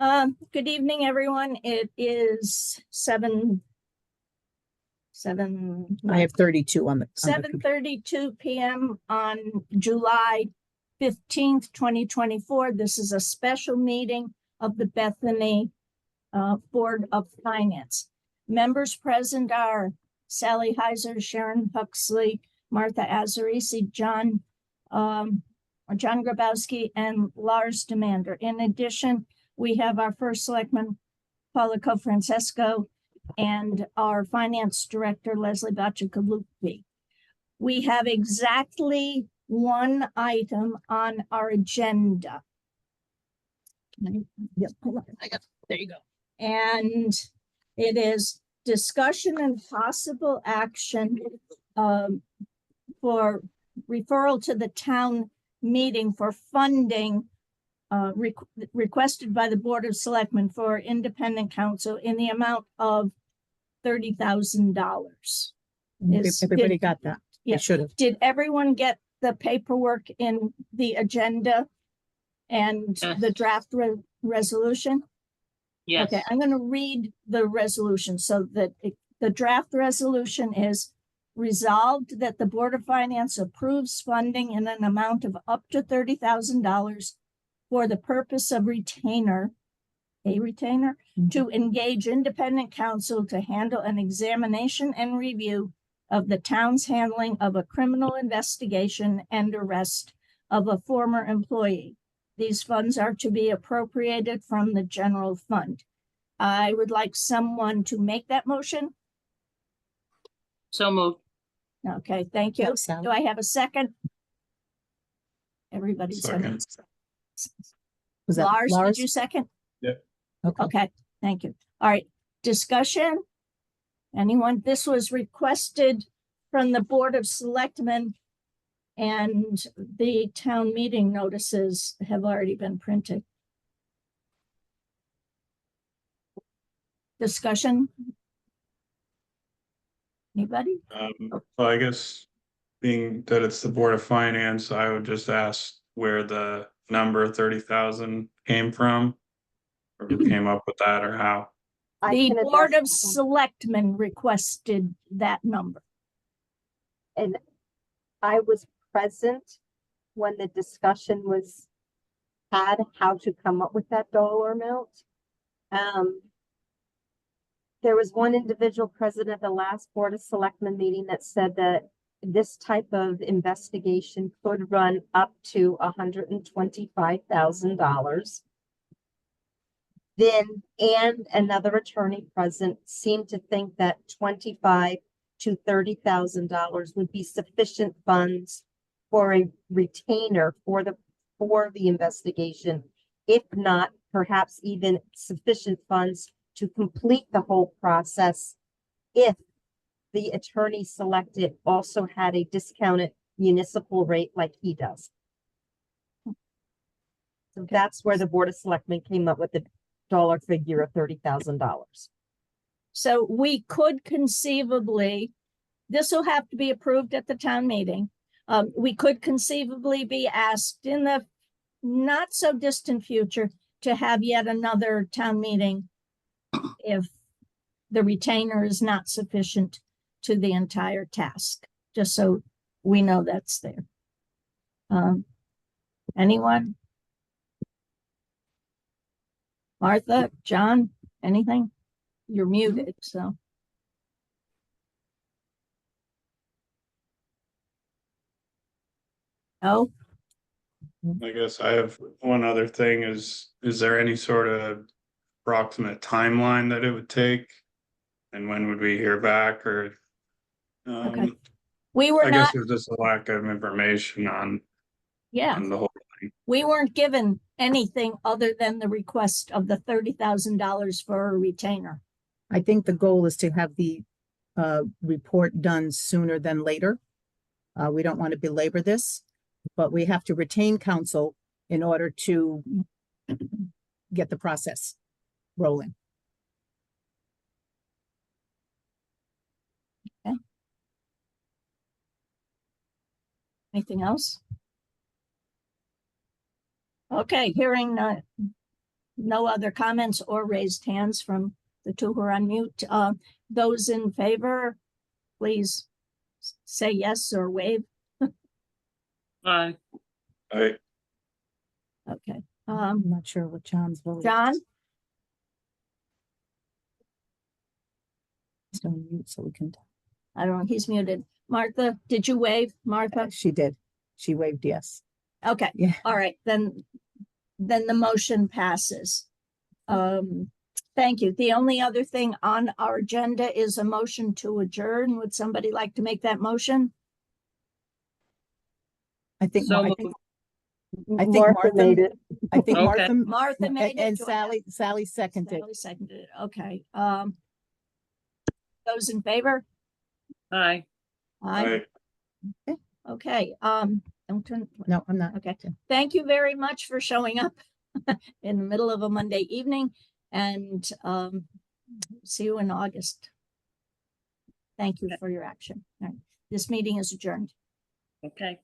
Good evening, everyone. It is I have 32 on the 7:32 p.m. on July 15th, 2024. This is a special meeting of the Bethany Board of Finance. Members present are Sally Heiser, Sharon Huxley, Martha Azarisi, John Grabowski, and Lars Demander. In addition, we have our first selectman, Paula Cofrancesco, and our finance director, Leslie Bacigalupi. We have exactly one item on our agenda. Yep, hold on. There you go. And it is discussion and possible action for referral to the town meeting for funding requested by the Board of Selectmen for independent counsel in the amount of $30,000. Everybody got that? Yeah. Should have. Did everyone get the paperwork in the agenda and the draft resolution? Yes. Okay, I'm going to read the resolution so that the draft resolution is resolved that the Board of Finance approves funding in an amount of up to $30,000 for the purpose of retainer to engage independent counsel to handle an examination and review of the town's handling of a criminal investigation and arrest of a former employee. These funds are to be appropriated from the general fund. I would like someone to make that motion. So moved. Okay, thank you. Yes, Do I have a second? Everybody's second. Was that Lars, did you second? Yeah. Okay, thank you. All right, discussion? Anyone? This was requested from the Board of Selectmen, and the town meeting notices have already been printed. Discussion? Anybody? Well, I guess being that it's the Board of Finance, I would just ask where the number 30,000 came from, or who came up with that, or how. The Board of Selectmen requested that number. And I was present when the discussion was had how to come up with that dollar amount. There was one individual present at the last Board of Selectmen meeting that said that this type of investigation could run up to $125,000. Then, and another attorney present seemed to think that $25,000 to $30,000 would be sufficient funds for a retainer for the investigation, if not perhaps even sufficient funds to complete the whole process if the attorney selected also had a discounted municipal rate like he does. So that's where the Board of Selectmen came up with the dollar figure of $30,000. So we could conceivably, this will have to be approved at the town meeting. We could conceivably be asked in the not so distant future to have yet another town meeting if the retainer is not sufficient to the entire task, just so we know that's there. Anyone? Martha, John, anything? You're muted, so. Oh, I guess I have one other thing is there any sort of approximate timeline that it would take? And when would we hear back, or okay. We were I not, guess there's just a lack of information on the whole thing. We weren't given anything other than the request of the $30,000 for a retainer. I think the goal is to have the report done sooner than later. We don't want to belabor this, but we have to retain counsel in order to get the process rolling. Okay. Anything else? Okay, hearing no other comments or raised hands from the two who are on mute. Those in favor, please say yes or wave. Aye. I, Okay. I'm not sure what John's vote. John, He's on mute, so we can. I don't know, he's muted. Martha, did you wave? Martha? She did. She waved yes. Okay, Yeah. all right, then the motion passes. Thank you. The only other thing on our agenda is a motion to adjourn. Would somebody like to make that motion? I think, So I think, moved. I think Martha Martha made it. I think Okay. Martha. Martha made it. And Do I have- Sally seconded. Sally seconded it. Okay. Those in favor? Aye. Aye. I, Okay, don't turn. No, I'm not. Okay. Thank you very much for showing up in the middle of a Monday evening, and see you in August. Thank you for your action. All right. This meeting is adjourned. Okay.